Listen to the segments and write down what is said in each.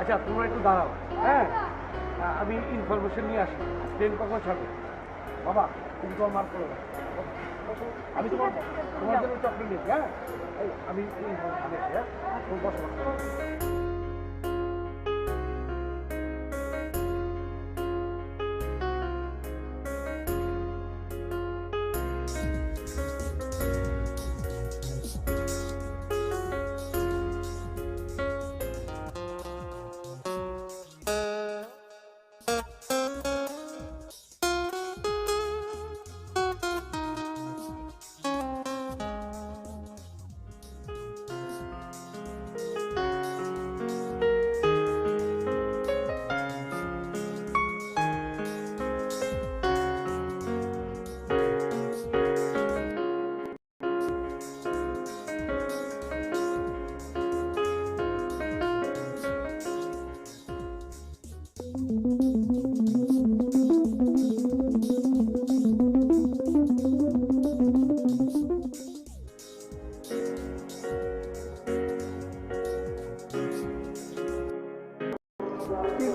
আচ্ছা তোমরা একটু দাঁড়াও, হ্যাঁ আমি ইনফরমেশন নিয়ে আসি। ট্রেন কখন ছাড়বে? বাবা তুমি তোমার মার্ক করে দাও। আমি তোমার জন্য চকলেট নিয়েছি। হ্যাঁ আমি ইনফরমেশন নিয়ে আসি। হ্যাঁ তুমি বসো।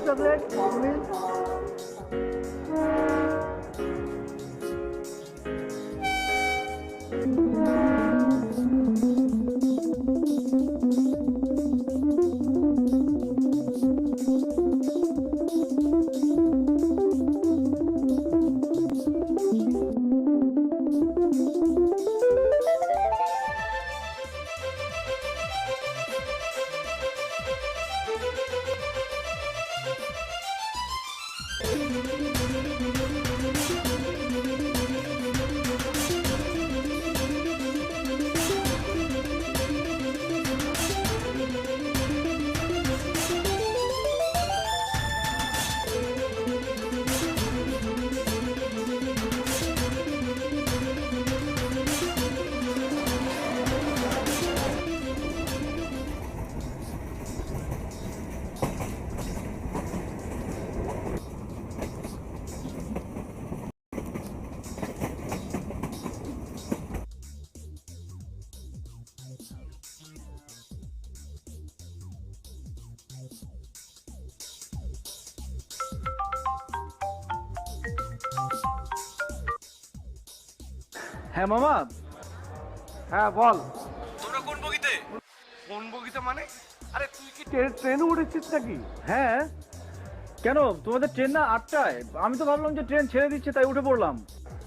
চকলেট হ্যাঁ মামা। হ্যাঁ বল। তোমরা কোন বগিতে? কোন বগিতে মানে? আরে তুই কি ট্রেনে উঠেছিস নাকি? হ্যাঁ কেন, তোমাদের ট্রেন না 8টায়? আমি তো ভাবলাম যে ট্রেন ছেড়ে দিচ্ছে তাই উঠে পড়লাম।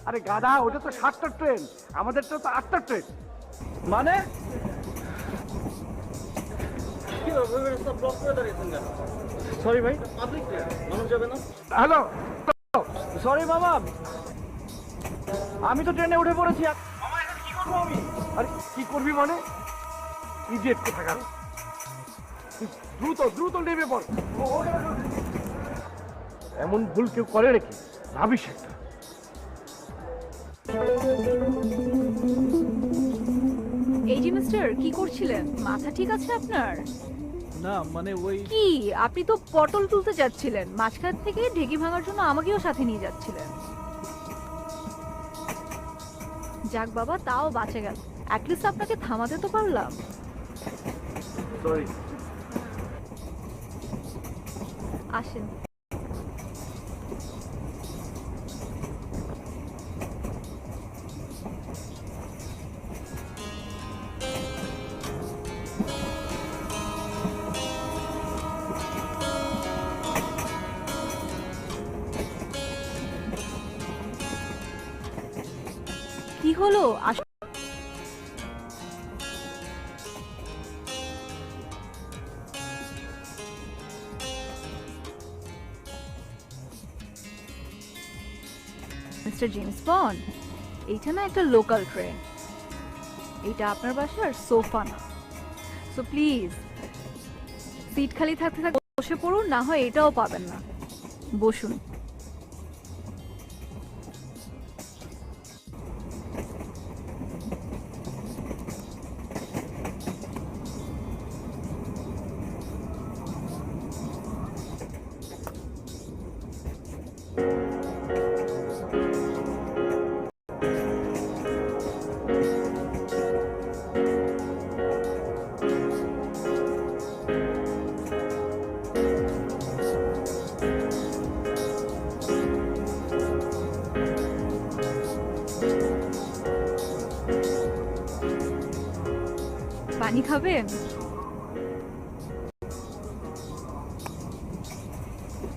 আরে গাধা, ওটা তো 7টার ট্রেন, আমাদেরটা তো 8টার ট্রেন। মানে সরি ভাই, মানুষ যাবে না। হ্যালো সরি মামা, আমি তো ট্রেনে উঠে পড়েছি। কি করবো আমি? আরে কি করবি মানে? ইডিয়েট কোথাকার। দ্রুত দ্রুত নেমে পড়। এমন ভুল কেউ করে নাকি? ভাবিস একটা। এই যে মিস্টার, কি করছিলেন? মাথা ঠিক আছে আপনার? না মানে ওই কি, আপনি তো পটল তুলতে যাচ্ছিলেন, মাঝখান থেকে ঢেকি ভাঙার জন্য আমাকেও সাথে নিয়ে যাচ্ছিলেন। যাক বাবা, তাও বাঁচে গেল। অ্যাটলিস্ট আপনাকে থামাতে তো পারলাম। সরি। আসেন। কি হলো? মিস্টার জেমস বন্ড, এইটা না একটা লোকাল ট্রেন, এটা আপনার বাসার সোফা না। সো প্লিজ সিট খালি থাকতে থাকতে বসে পড়ুন, না হয় এটাও পাবেন না। বসুন। পানি খাবেন?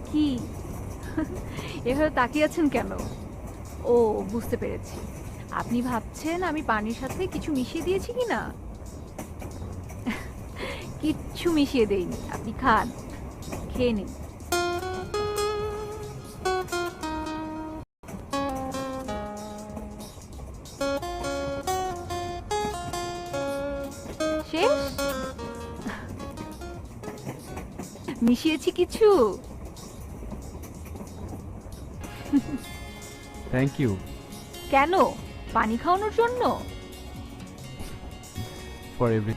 কি এভাবে তাকিয়ে আছেন কেন? ও, বুঝতে পেরেছি, আপনি ভাবছেন আমি পানির সাথে কিছু মিশিয়ে দিয়েছি কিনা। কিচ্ছু মিশিয়ে দেইনি, আপনি খান, খেয়ে নিন। শেষ? মিশিয়েছি কিছু? Thank you. কেন? পানি খাওয়ানোর জন্য? For every.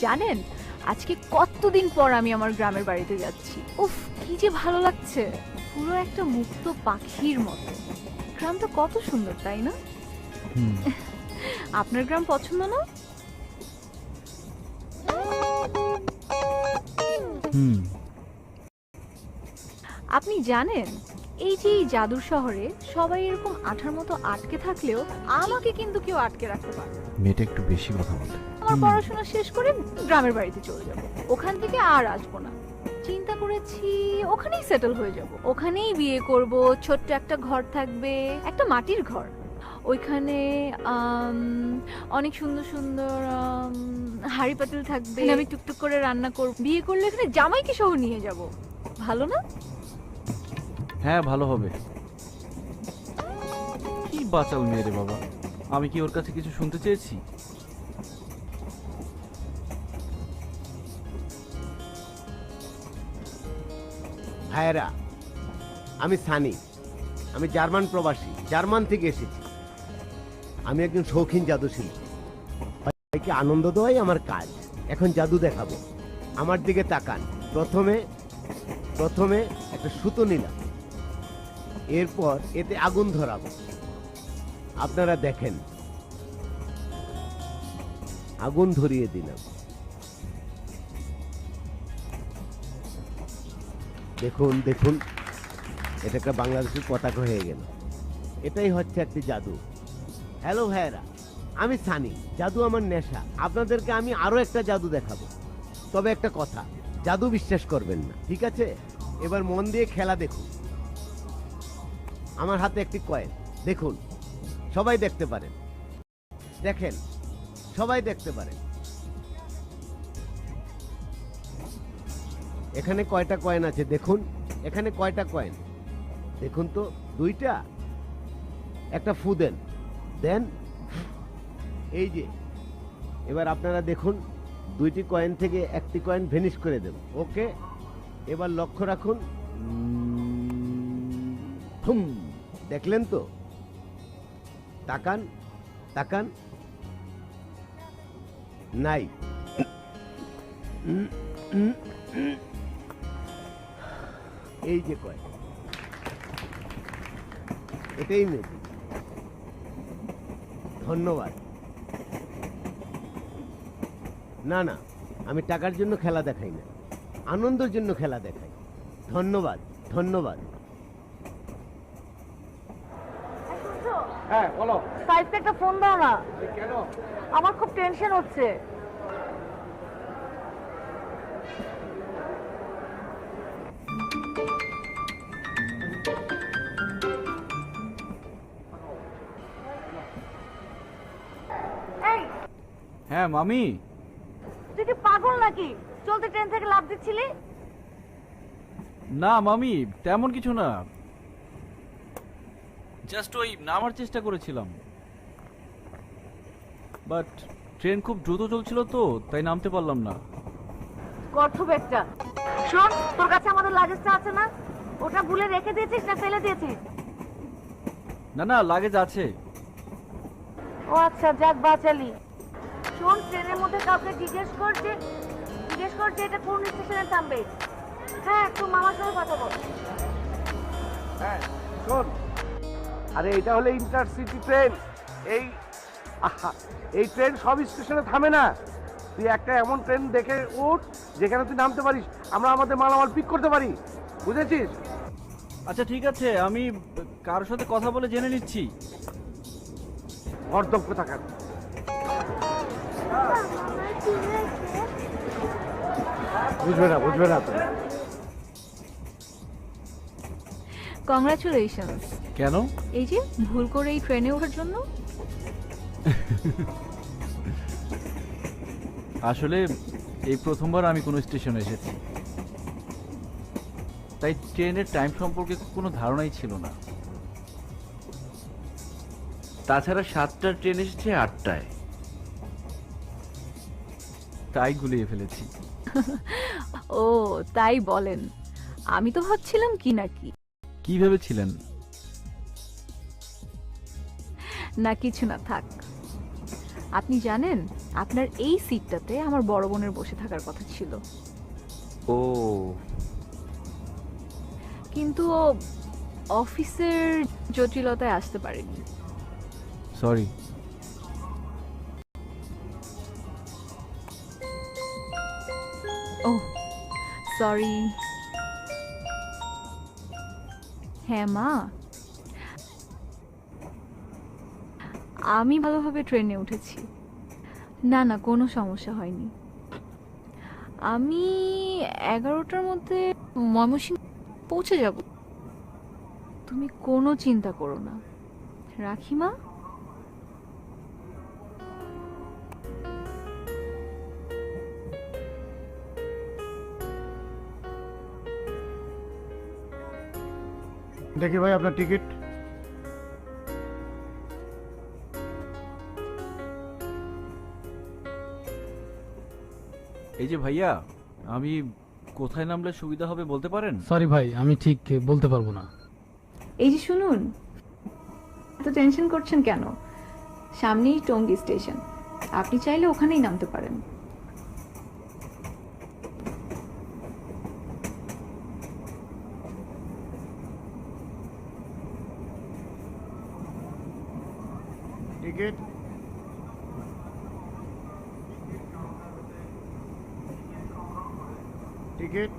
জানেন, আজকে কতদিন পর আমি আমার গ্রামের বাড়িতে যাচ্ছি। উফ, কি যে ভালো লাগছে, পুরো একটা মুক্ত পাখির মতো। গ্রামটা কত সুন্দর, তাই না? আপনার গ্রাম পছন্দ না? আপনি জানেন, এই যে এই জাদুর শহরে সবাই এরকম আঠার মতো আটকে থাকলেও আমাকে কিন্তু কেউ আটকে রাখতে পারে না। মেয়েটা একটু বেশি কথা বলে। আমার পড়াশোনা শেষ করে গ্রামের বাড়িতে চলে যাব, ওখান থেকে আর আসবো না। চিন্তা করেছি ওখানেই সেটেল হয়ে যাব, ওখানেই বিয়ে করব, ছোট্ট একটা ঘর থাকবে, একটা মাটির ঘর। ওইখানে অনেক সুন্দর সুন্দর হাঁড়ি পাতিল থাকবে, আমি টুকটুক করে রান্না করব। বিয়ে করলে এখানে জামাইকে সহ নিয়ে যাব, ভালো না? হ্যাঁ, ভালো হবে। কি বাচাল মেয়ে রে বাবা, আমি কি ওর কাছে কিছু শুনতে চেয়েছি? ভাইয়েরা, আমি সানি, আমি জার্মান প্রবাসী, জার্মান থেকে এসেছি। আমি একজন শৌখিন জাদুশিল্পী, সবাইকে আনন্দ দেওয়াই আমার কাজ। এখন জাদু দেখাবো, আমার দিকে তাকান। প্রথমে একটা সুতো নিলাম, এরপর এতে আগুন ধরাবো। আপনারা দেখেন, আগুন ধরিয়ে দিলাম। দেখুন দেখুন, এটা একটা বাংলাদেশের পতাকা হয়ে গেল। এটাই হচ্ছে একটি জাদু। হ্যালো ভাইয়েরা, আমি সানি, জাদু আমার নেশা। আপনাদেরকে আমি আরো একটা জাদু দেখাবো, তবে একটা কথা, জাদু বিশ্বাস করবেন না, ঠিক আছে? এবার মন দিয়ে খেলা দেখুন। আমার হাতে একটি কয়েন, দেখুন, সবাই দেখতে পারেন, দেখেন, সবাই দেখতে পারেন। এখানে কয়টা কয়েন আছে দেখুন, এখানে কয়টা কয়েন দেখুন তো, দুইটা। একটা ফু দেন, দেন, এই যে। এবার আপনারা দেখুন, দুইটি কয়েন থেকে একটি কয়েন ভেনিশ করে দেব। ওকে, এবার লক্ষ্য রাখুন। হুম, দেখলেন তো? তাকান তাকান, নাই। এই যে কয়েন, এটাই ম্যাজিক। ধন্যবাদ। না না, আমি টাকার জন্য খেলা দেখাই না, আনন্দের জন্য খেলা দেখাই। ধন্যবাদ ধন্যবাদ। হ্যাঁ বলো। সাইডে একটা ফোন দাও না, কেন? আমার খুব টেনশন হচ্ছে। এই, হ্যাঁ মামি। তুই কি পাগল নাকি? চলতে ট্রেন থেকে লাফ দিচ্ছিলি? না মামি, তেমন কিছু না, জাস্ট ওই নামার চেষ্টা করেছিলাম, বাট ট্রেন খুব দ্রুত চলছিল তো তাই নামতে পারলাম না। গর্ধব একটা। শোন, তোর কাছে আমাদের লাগেজটা আছে না? ওটা ভুলে রেখে দিয়েছিস না ফেলে দিয়েছিস? না না, লাগেজ আছে। ও আচ্ছা, যাক বাঁচালি। শোন, ট্রেনের মধ্যে কাউকে জিজ্ঞেস কর যে এটা কোন স্টেশনে থামবে। হ্যাঁ, তোর মামার সঙ্গে কথা বল। হ্যাঁ শোন, আরে এটা হলো ইন্টারসিটি ট্রেন। এই ট্রেন সব স্টেশনে থামে না। তুই একটা এমন ট্রেন দেখে উঠ যেখানে তুই নামতে পারিস, আমরা আমাদের মালামাল পিক করতে পারি, বুঝেছিস? আচ্ছা ঠিক আছে, আমি কারোর সাথে কথা বলে জেনে নিচ্ছি। অর্ধক্য থাকার বুঝবে না তুমি। কংগ্রাচুলেশনস। কেন? এই যে ভুল করে এই ট্রেনে ওঠার জন্য। আসলে এই প্রথমবার আমি কোনো স্টেশনে এসেছি, তাই ট্রেনের টাইম সম্পর্কে কোনো ধারণাই ছিল না। তাছাড়া 7টার ট্রেন এসেছে 8টায়, তাই গুলিয়ে ফেলেছি। ও তাই বলেন, আমি তো ভাবছিলাম কি নাকি। কি ভেবেছিলেন? না কিছু না, থাক। আপনি জানেন আপনার এই সিটটাতে আমার বড় বোনের বসে থাকার কথা ছিল, ও কিন্তু ও অফিসের জটিলতায় আসতে পারেনি। সরি। ও সরি। হ্যাঁ মা, আমি ভালোভাবে ট্রেনে উঠেছি, না না কোনো সমস্যা হয়নি। আমি 11টার মধ্যে ময়মনসিংহ পৌঁছে যাব, তুমি কোনো চিন্তা করো না। রাখি মা। দেখি ভাই আপনার টিকিট। এই যে ভাইয়া, আমি কোথায় নামলে সুবিধা হবে বলতে পারেন? সরি ভাই, আমি ঠিক বলতে পারবো না। এই যে শুনুন, এত টেনশন করছেন কেন? সামনেই টঙ্গী স্টেশন, আপনি চাইলে ওখানেই নামতে পারেন। টিকিট টিকিট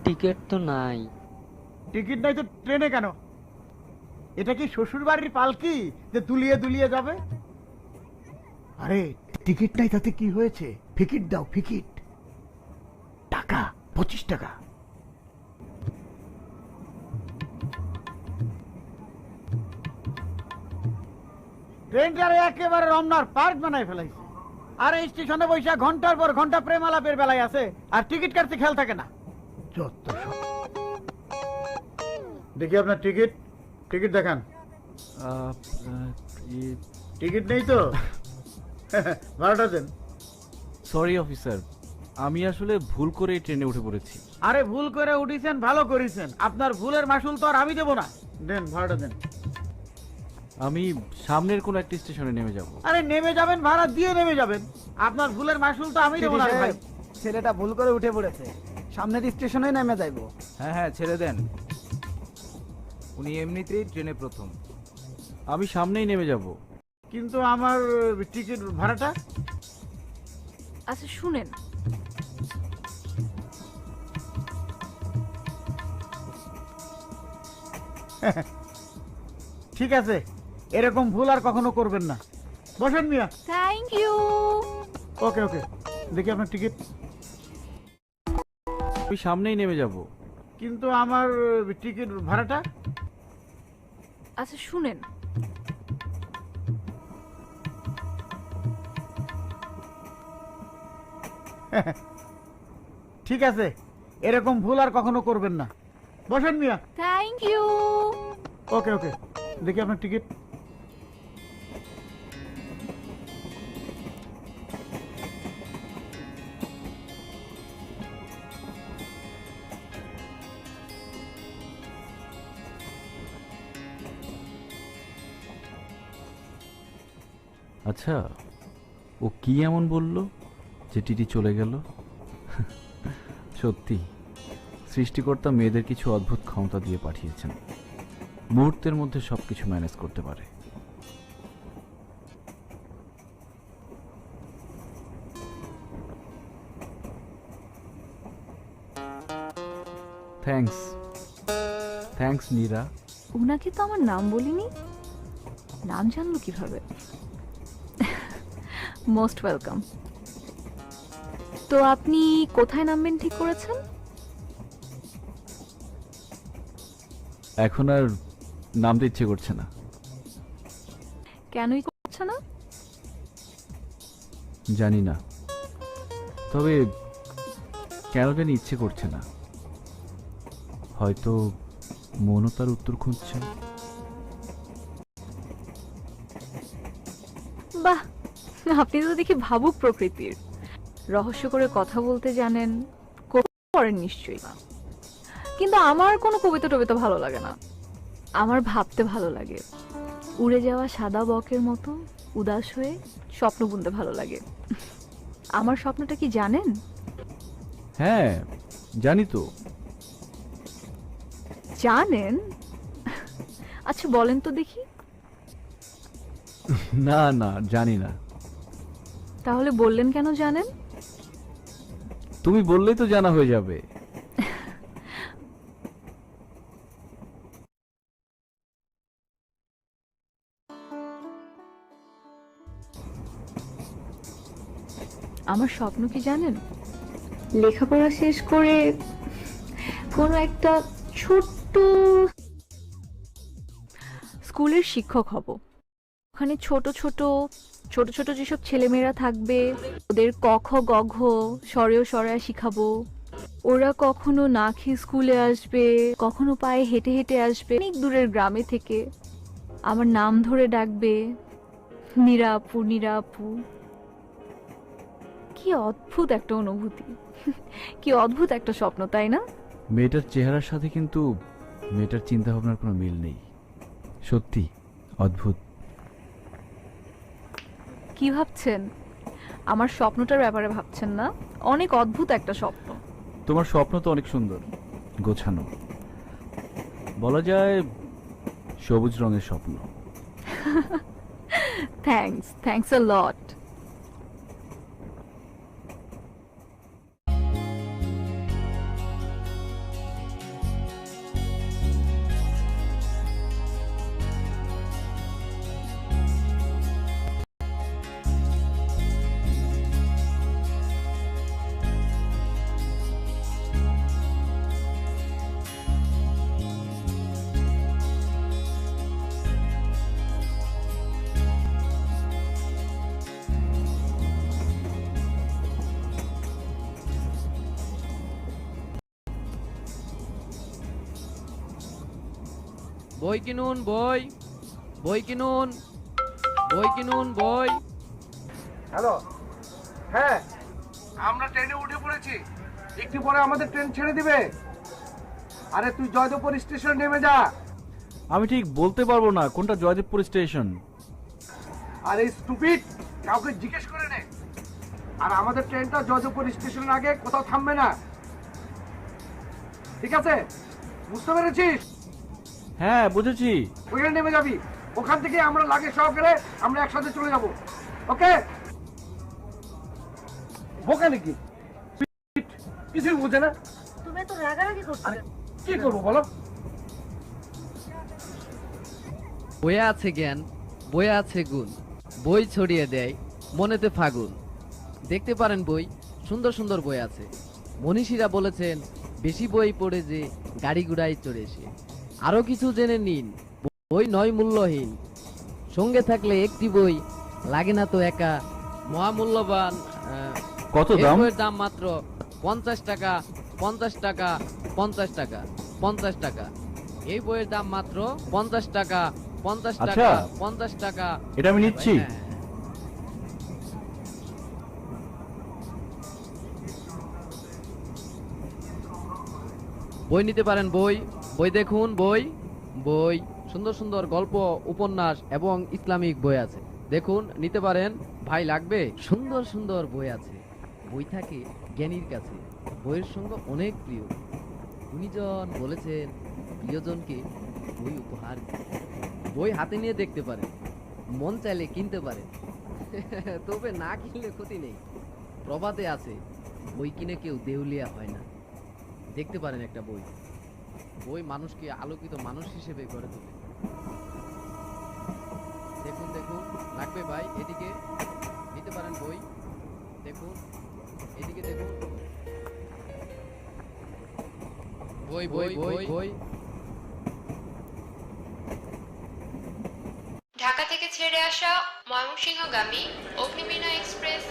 টিকিট তো নাই। টিকিট নাই তো ট্রেনে কেন? এটা কি শ্বশুর বাড়ির পালকি যে দুলিয়ে দুলিয়ে যাবে? আরে টিকিট নাই তাতে কি হয়েছে? ফিকিট দাও, ফিকিট। টাকা 25 টাকা। ট্রেনটারে একেবারে রমনার পার্ক বানায় ফেলাইছে। আর এই স্টেশনে বৈশা ঘন্টার পর ঘন্টা প্রেম আলাপের বেলায় আছে, আর টিকিট কাটতে খেয়াল থাকে না। যত সব। দেখি আপনার টিকিট। টিকিট দেখান। টিকিট নেই তো? ভাড়াটা দেন। সরি অফিসার, আমি আসলে ভুল করে এই ট্রেনে উঠে পড়েছি। আরে ভুল করে উঠিছেন, ভালো করেছেন। আপনার ভুলের মাসুল তো আর আমি দেবো না। দেন, ভাড়াটা দেন। আমি সামনের কোন একটা স্টেশনে নেমে যাব। আরে নেমে যাবেন, ভাড়া দিয়ে নেমে যাবেন। আপনার ভুলের মাসুল তো আমি দেবো না রে ভাই। ছেলেটা ভুল করে উঠে পড়েছে, সামনের স্টেশনে নেমে যাইবো। হ্যাঁ হ্যাঁ, ছেড়ে দেন, উনি এমনিতেই ট্রেনে প্রথম। আমি সামনেই নেমে যাব। কিন্তু আমার টিকিট ভাড়াটা? আচ্ছা শুনেন, ঠিক আছে, এরকম ভুল আর কখনো করবেন না। বসেন মিয়া। Thank you. ওকে ওকে, দেখি আপনার টিকিট। আমি সামনেই নেমে যাব। কিন্তু আমার টিকিট ভাড়াটা? আচ্ছা শুনেন, ঠিক আছে, এরকম ভুল আর কখনো করবেন না। বসেন মিয়া। Thank you. ওকে ওকে, দেখি আপনার টিকিট। আচ্ছা, ও কি এমন বলল যে টিটি চলে গেল? সত্যি সৃষ্টিকর্তা মেয়েদের কিছু অদ্ভুত ক্ষমতা দিয়ে পাঠিয়েছেন, মুহূর্তের মধ্যে সবকিছু ম্যানেজ করতে পারে। Thanks thanks Neera. ওনাকে তো আমার নাম বলিনি, নাম জানলো কিভাবে? Most welcome. তো আপনি কোথায় নামবেন ঠিক করেছেন? এখন আর নামতে ইচ্ছে করছে না। কেনই করছে না? জানি না, তবে কেন জানি ইচ্ছে করছে না। হয়তো মনও তার উত্তর খুঁজছে। বাহ, আপনি তো দেখি ভাবুক প্রকৃতির। রহস্য করে কথা বলতে জানেন, কবিতা পড়েন নিশ্চয়ই। কিন্তু আমার কোনো কবিতা টবিতা ভালো লাগে না, আমার ভাবতে ভালো লাগে। উড়ে যাওয়া সাদা বকের মতো উদাস হয়ে স্বপ্ন বুনতে ভালো লাগে। আমার স্বপ্নটা কি জানেন? হ্যাঁ জানি তো। জানেন? আচ্ছা বলেন তো দেখি। না না, জানি না। তাহলে বললেন কেন জানেন? তুমি বললেই তো জানা হয়ে যাবে। আমার স্বপ্ন কি জানেন? লেখাপড়া শেষ করে কোনো একটা ছোট্ট স্কুলের শিক্ষক হব। ওখানে ছোট ছোট ছোট ছোট যেসব ছেলেমেয়েরা থাকবে, ওদের ক খ গ ঘ স্বরেও স্বরা শিখাবো। ওরা কখনো না খেয়ে স্কুলে আসবে, কখনো পায়ে হেঁটে হেঁটে আসবে অনেক দূরের গ্রামে থেকে। আমার নাম ধরে ডাকবে, নীরা আপু, নীরা আপু। কি অদ্ভুত একটা অনুভূতি, কি অদ্ভুত একটা স্বপ্ন, তাই না? মেয়েটার চেহারার সাথে কিন্তু মেয়েটার চিন্তা ভাবনার কোনো মিল নেই। সত্যি অদ্ভুত। কি ভাবছেন? আমার স্বপ্নটার ব্যাপারে ভাবছেন না? অনেক অদ্ভুত একটা স্বপ্ন। তোমার স্বপ্ন তো অনেক সুন্দর, গোছানো, বলা যায় সবুজ রঙের স্বপ্ন। থ্যাঙ্কস আ লট। বই কিনুন, বই বই কিনুন, বই কিনুন, বই। হ্যালো, হ্যাঁ আমরা ট্রেনে উঠে পড়েছি, একটু পরে আমাদের ট্রেন ছেড়ে দিবে। আরে তুই জয়দেবপুর স্টেশনে নেমে যা। আমি ঠিক বলতে পারবো না কোনটা জয়দেবপুর স্টেশন। আরে স্টুপিড, কাউকে জিজ্ঞেস করে নে। আর আমাদের ট্রেনটা জয়দেবপুর স্টেশনের আগে কোথাও থামবে না, ঠিক আছে? বুঝতে পেরেছিস? হ্যাঁ বুঝেছি। ওইখানে নেমে যাবি, ওখান থেকে আমরা লাগেজ সহকারে আমরা একসাথে চলে যাব। ওকে? বোকা নাকি? কিছুই বুঝে না। তুমি এত রাগারাগি করছো আরে কেন? কি করবো বলো? বইয়ে আছে জ্ঞান, বইয়ে আছে গুণ, বই ছড়িয়ে দেয় মনেতে ফাগুন। দেখতে পারেন বই, সুন্দর সুন্দর বই আছে। মনীষীরা বলেছেন বেশি বই পড়ে যে গাড়ি ঘোড়ায় চড়ে সে। আরো কিছু জেনে নিন, বই নয় মূল্যহীন, সঙ্গে থাকলে একটি বই লাগে না তো একা। মহামূল্যবান। কত এই দাম? বইয়ের দাম মাত্র 50 টাকা, 50 টাকা, 50 টাকা, 50 টাকা। এই বইয়ের দাম মাত্র 50 টাকা, 50 আচ্ছা, টাকা, 50 টাকা। এটা আমি নিচ্ছি। হ্যাঁ। বই নিতে পারেন, বই বই দেখুন, বই বই সুন্দর সুন্দর গল্প, উপন্যাস এবং ইসলামিক বই আছে। দেখুন, নিতে পারেন। ভাই লাগবে? সুন্দর সুন্দর বই আছে। বই থাকে জ্ঞানীর কাছে, বইয়ের সঙ্গে অনেক প্রিয়। গুণীজন বলেছেন প্রিয়জনকে বই উপহার দিন। বই হাতে নিয়ে দেখতে পারেন, মন চাইলে কিনতে পারেন। তবে না কিনলে ক্ষতি নেই। প্রবাদে আছে, বই কিনে কেউ দেউলিয়া হয় না। দেখতে পারেন একটা বই। বই মানুষকে আলোকিত মানুষ হিসেবে গড়ে তোলে। দেখুন দেখুন, লাগবে ভাই? এদিকে নিতে পারেন বই দেখুন, এদিকে দেখুন, বই বই বই বই। ঢাকা থেকে ছেড়ে আসা ময়মনসিংহগামী অগ্নিবীণা এক্সপ্রেস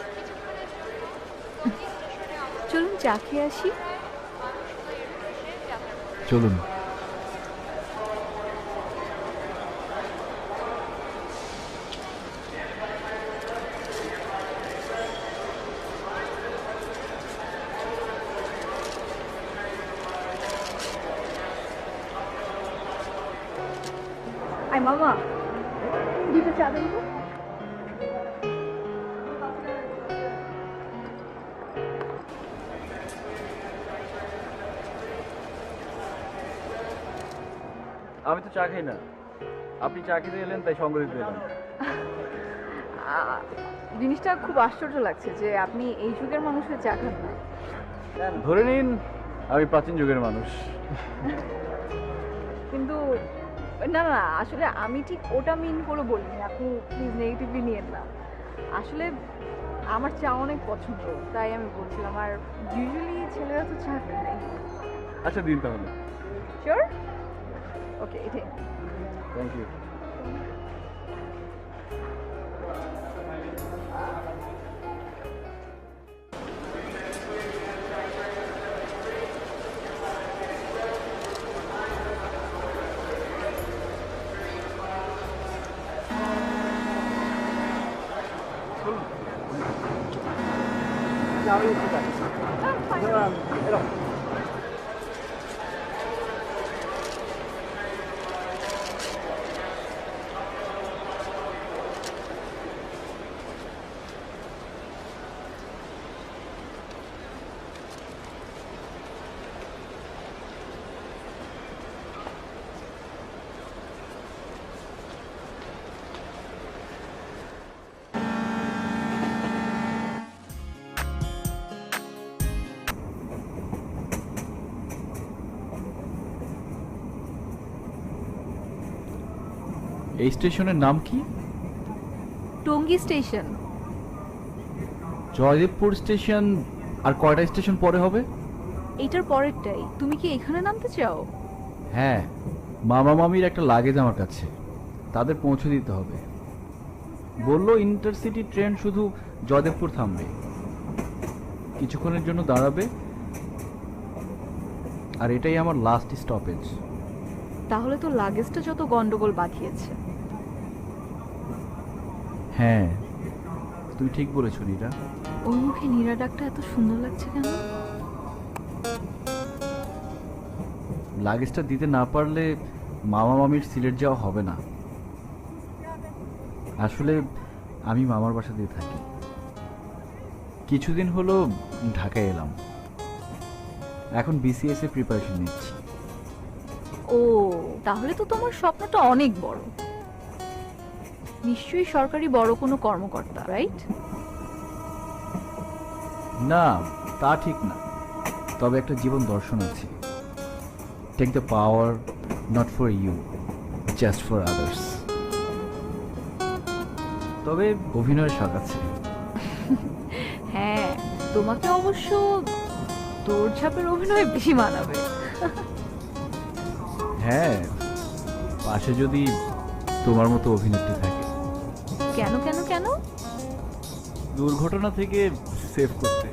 চলুন চা খেয়ে আসি। চলুন। আই মামা, দুটো চা দেন তো। আমি তো চা খাই না, আপনি চা খেতে এলেন তাই সঙ্গ দিতে এলাম। জিনিসটা খুব আশ্চর্য লাগছে যে আপনি এই যুগের মানুষের চা খান না। ধরে নিন আমি প্রাচীন যুগের মানুষ। কিন্তু না না, আসলে আমি ঠিক ওটা মিন করে বলিনি, আপনি প্লিজ নেগেটিভলি নিয়েন না। আসলে আমার চা অনেক পছন্দ, তাই আমি বলছিলাম। আর ইউজুয়ালি ছেলেরা তো চা খায় না। আচ্ছা দিন তাহলে। শিওর? ওকে, এটাই। Thank you. আমি উঠতে পারি। এরকম। এই স্টেশনের নাম কি? টঙ্গী স্টেশন। জয়দেবপুর স্টেশন আর কয়টা স্টেশন পরে হবে? এইটার পরেরটাই। তুমি কি এখানে নামতে চাও? হ্যাঁ, মামা মামির একটা লাগেজ আমার কাছে, তাদের পৌঁছে দিতে হবে। বললো ইন্টারসিটি ট্রেন শুধু জয়দেবপুর থামবে, কিছুক্ষণের জন্য দাঁড়াবে, আর এটাই আমার লাস্ট স্টপেজ। তাহলে তো লাগেজটা যত গন্ডগোল বাঁধিয়েছে। হ্যাঁ, তুমি ঠিক বলেছো নীরা। ওর মুখে নীরা ডাকটা এত সুন্দর লাগছে কেন? লাগেজটা দিতে না পারলে মামা মামির সিলেট যাওয়া হবে না। আসলে আমি মামার বাসা দিয়ে থাকি, কিছুদিন হলো ঢাকায় এলাম, এখন বিসিএস এর প্রিপারেশন নিচ্ছি। ও, তাহলে তো তোমার স্বপ্নটা অনেক বড়। নিশ্চয়ই সরকারি বড় কোনো কর্মকর্তা, রাইট? না, তা ঠিক না, তবে একটা জীবন দর্শন আছে। Take the power not for you, just for others. তবে অভিনয়ের শখ আছে। হ্যাঁ, তোমাকে অবশ্য দৌড়ঝাঁপের অভিনয় বেশি মানাবে। হ্যাঁ, পাশে যদি তোমার মতো অভিনেত্রী থাকে। কেন কেন কেন? দুর্ঘটনা থেকে সেভ করতে।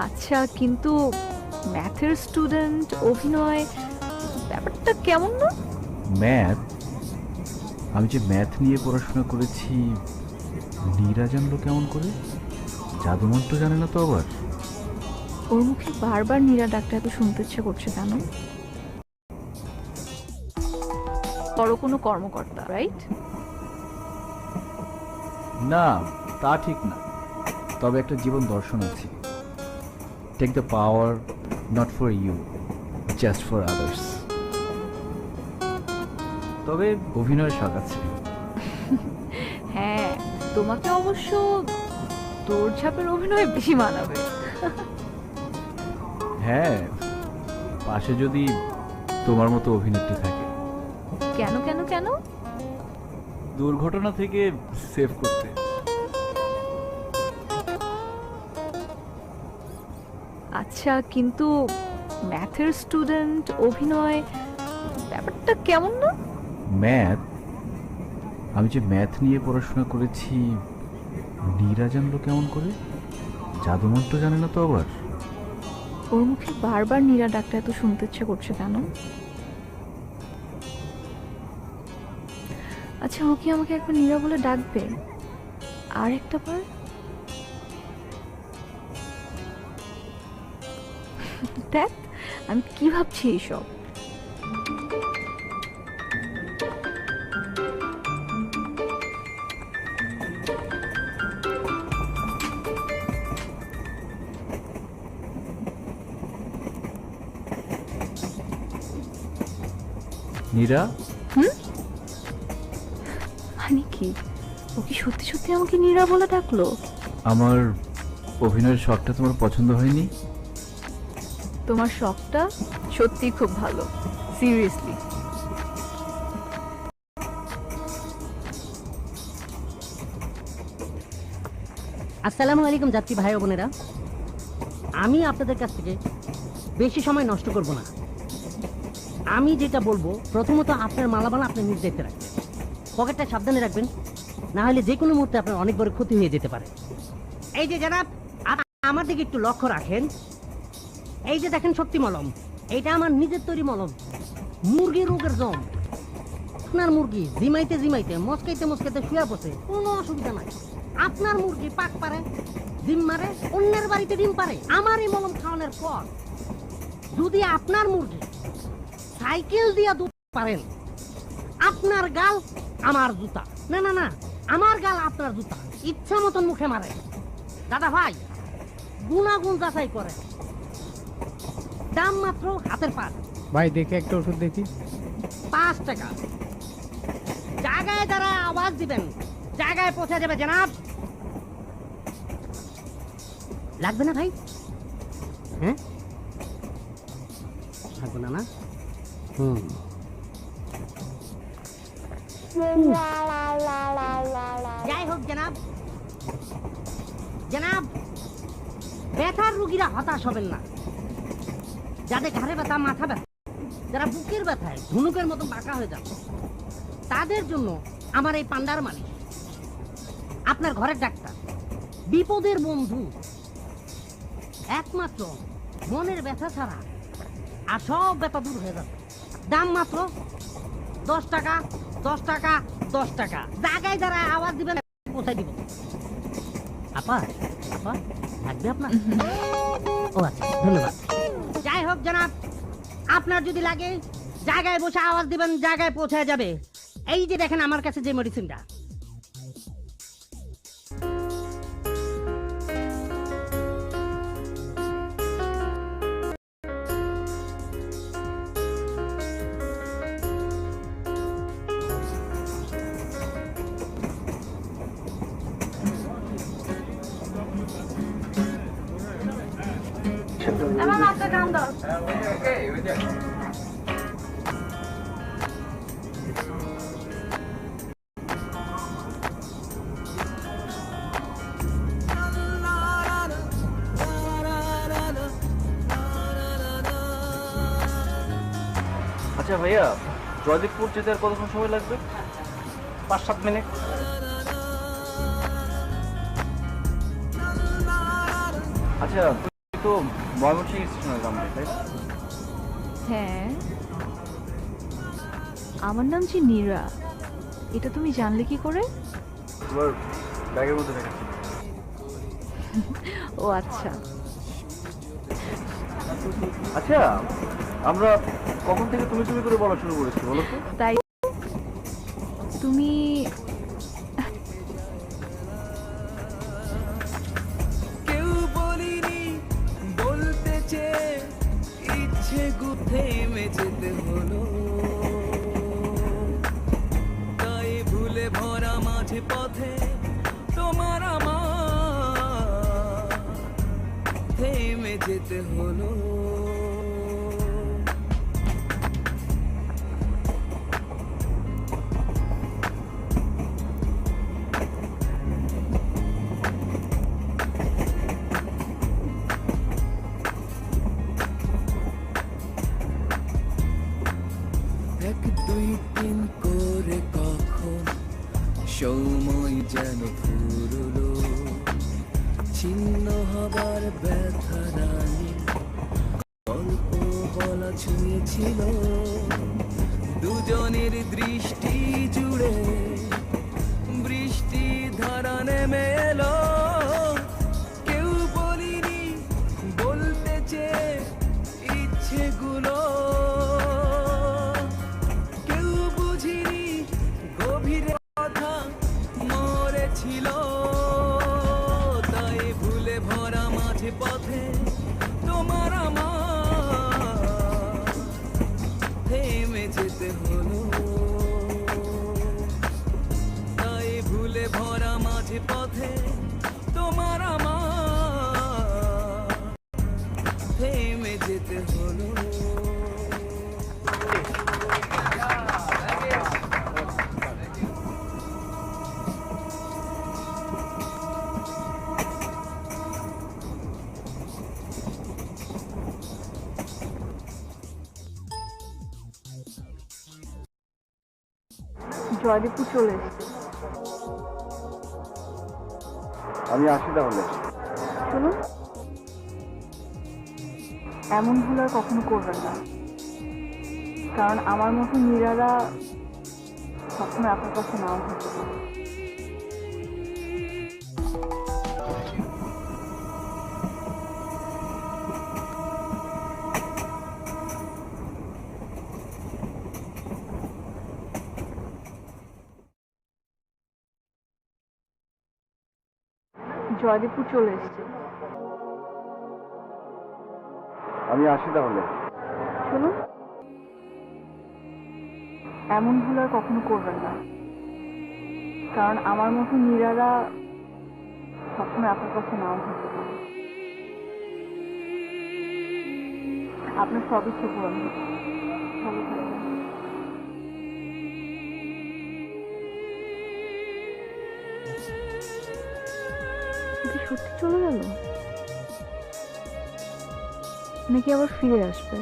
আচ্ছা, কিন্তু ম্যাথের স্টুডেন্ট অভিনয় ব্যাপারটা কেমন না? ম্যাথ? আমি যে ম্যাথ নিয়ে পড়াশোনা করেছি, নীরা জানলো কেমন করে? জাদুমন্ত্র জানে না তো আবার? ওর মুখে বারবার নীরা ডাকটা এত শুনতে ইচ্ছে করছে কেন? বড় কোনো কর্মকর্তা, রাইট? না, তা ঠিক না, তবে একটা জীবন দর্শন আছে। Take the power not for you, just for others. তবে অভিনয়ের শখ আছে। হ্যাঁ, তোমাকে অবশ্য দৌড়ঝাঁপের অভিনয় বেশি মানাবে। হ্যাঁ, পাশে যদি তোমার মতো অভিনেত্রী থাকে। কেন কেন কেন? দুর্ঘটনা থেকে সেভ করতে। আচ্ছা, কিন্তু ম্যাথের স্টুডেন্ট অভিনয় ব্যাপারটা কেমন না? ম্যাথ? আমি যে ম্যাথ নিয়ে পড়াশোনা করেছি, নীরা জানলো কেমন করে? জাদুমন্ত্র জানে না তো আবার? ওর মুখে বারবার নীরা ডাকটা এত শুনতে ইচ্ছে করছে কেন? আচ্ছা, ও কি আমাকে একবার নীরা বলে ডাকবে? আর একটা বার? দেখ আমি কি ভাবছি এইসব। নীরা? মানে কি, ও কি সত্যি সত্যি আমাকে নীরা বলে ডাকলো? আমার অভিনয়ের শখটা তোমার পছন্দ হয়নি? তোমার শখটা সত্যি খুব ভালো, সিরিয়াসলি। আসসালামু আলাইকুম যাত্রী ভাই ও বোনেরা, আমি আপনাদের কাছ থেকে বেশি সময় নষ্ট করব না। আমি যেটা বলবো, প্রথমত আপনার মালামাল আপনি নিজ দেখতে রাখবেন, পকেটটা সাবধানে রাখবেন, না হলে যে কোনো মুহূর্তে আপনার অনেক বড় ক্ষতি হয়ে যেতে পারে। এই যে জানাব, আমার দিকে একটু লক্ষ্য রাখেন। এই যে দেখেন শক্তি মলম, এইটা আমার নিজের তৈরি মলম, মুরগি রোগের জম। আপনার মুরগি জিমাইতে জিমাইতে মস্কাইতে মস্কাইতে শুয়ে বসে, কোনো অসুবিধা নাই। আপনার মুরগি পাক পারে, ডিম মারে, অন্যের বাড়িতে ডিম পারে। আমার এই মলম খাওয়ানোর পর যদি আপনার মুরগি সাইকেল দিয়া দুধ পারেন, আপনার গাল আমার জুতা, না না না, আমার গাল আপনার জুতা, ইচ্ছা মতন মুখে মারে। দাদা ভাই, গুণাগুণ যাচাই করে, দাম মাত্র হাতের পার। ভাই দেখে একটা ওষুধ দেখি। 5 টাকা। জায়গায় যারা আওয়াজ দিবেন, জায়গায় পৌঁছে যাবে জনাব। লাগবে না ভাই? হ্যাঁ, লাগবে না? না, যাই হোক জনাব, জনাব ব্যথার রুগীরা হতাশ হবেন না। যাদের ঘাড়ে ব্যথা, মাথা ব্যথা, যারা বুকের ব্যথায় ধনুকের মতো বাঁকা হয়ে যাবে, তাদের জন্য আমার এই পান্ডার মালিশ, আপনার ঘরের ডাক্তার, বিপদের বন্ধু, একমাত্র মনের ব্যথা ছাড়া আর সব ব্যথা দূর হয়ে যাবে। দাম মাত্র 10 টাকা, 10 টাকা, 10 টাকা। জায়গায় যারা আওয়াজ দিবেন পৌঁছাই দিব। আপা, আপা লাগবে আপনার? ও আচ্ছা, ধন্যবাদ। যাই হোক জনাব, আপনার যদি লাগে জায়গায় বসে আওয়াজ দিবেন, জায়গায় পৌঁছায় যাবে। এই যে দেখেন আমার কাছে যে মেডিসিনটা, আমার মাথা কান দাও। আচ্ছা ভাইয়া, জয়দেবপুর যেতে আর কতক্ষণ সময় লাগবে? 5-7 মিনিট। আচ্ছা, তুমি তো ময়মনসিংহ স্টেশনে নামবে, তাই না? হ্যাঁ, আমার নাম যে নীরা, এটা তুমি জানলে কি করে? তোমার ব্যাগের মধ্যে রেখেছি। ও আচ্ছা। আচ্ছা, আমরা কখন থেকে তুমি তুমি করে বলা শুরু করেছি বলো তো? তাই তুমি কেউ বলিনি বলতে চেয়ে, ইচ্ছে গুথে মেঝেতে হলো, তাই ভুলে ভরা মাঝে পথে তোমার আমার থেমে যেতে হলো। এক দুই তিন করে কখন সময় যেন ফুরলো, ছিন্ন হবার ব্যথা রানী গল্প বলা ছুঁয়েছিল দুজনের দৃষ্টি জুড়ে। বৃষ্টি ধারা নেমে এলো, কেউ বলিনি বলতে চেয়ে ইচ্ছেগুলো, কেউ বুঝিনি গভীরে কথা মরেছিল। তাই ভুলে ভরা মাঝে পথে তোমার আমার থেমে যেতে হলো। তাই ভুলে ভরা মাঝে পথে তোমার আমার থেমে যেতে হলো। জয়দীপুর চলে এসেছে। আমি আসি তাহলে। শুনুন, এমন ভুল আর কখনো করবেন না, কারণ আমার মতো মীরারা সবসময় আপনার কাছে নাও হতে পারে। জয়দীপুর চলে এসেছে। আমি আসি তাহলে। শুনুন, এমন ভুল আর কখনো করবেন না, কারণ আমার মতো মীরারা সবসময় আপনার কাছে নাও হতে পারে। আপনার সব ইচ্ছে পূরণ হবে। ভালো থাকবেন। কি সত্যি চলে গেল নাকি আবার ফিরে আসবে?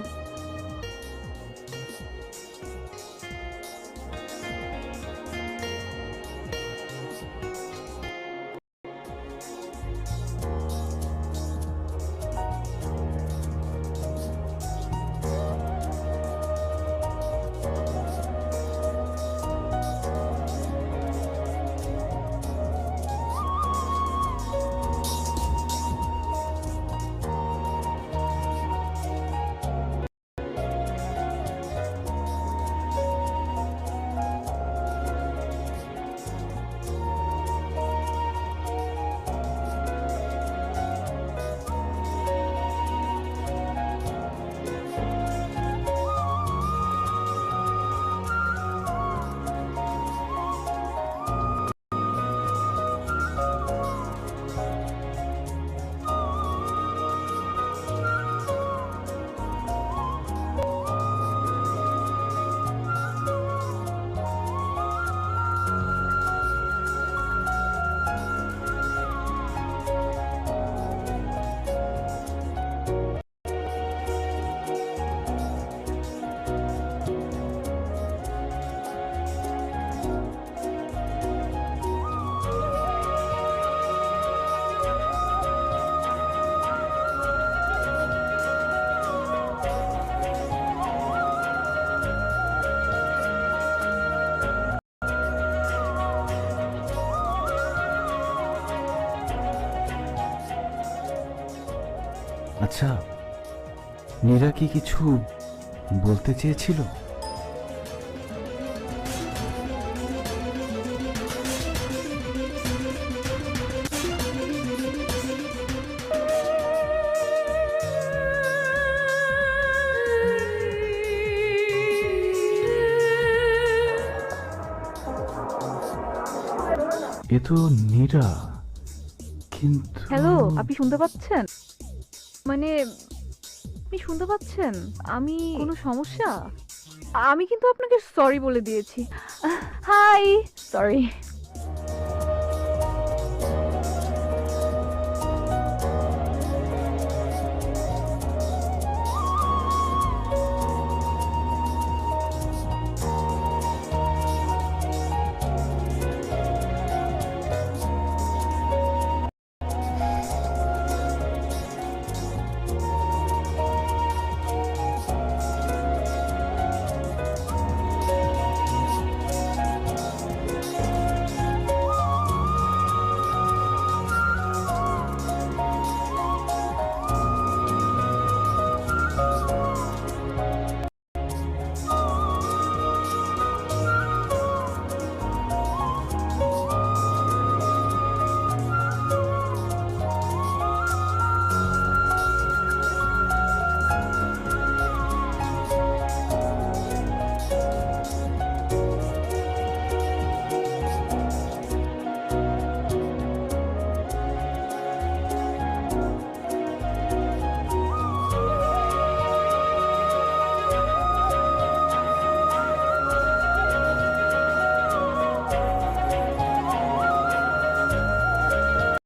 আচ্ছা, নীরা কি কিছু বলতে চেয়েছিল? এ তো নীরা, কিন্তু হ্যালো, আপনি শুনতে পাচ্ছেন? মানে আপনি শুনতে পাচ্ছেন? আমি কোনো সমস্যা? আমি কিন্তু আপনাকে সরি বলে দিয়েছি। Hi, sorry.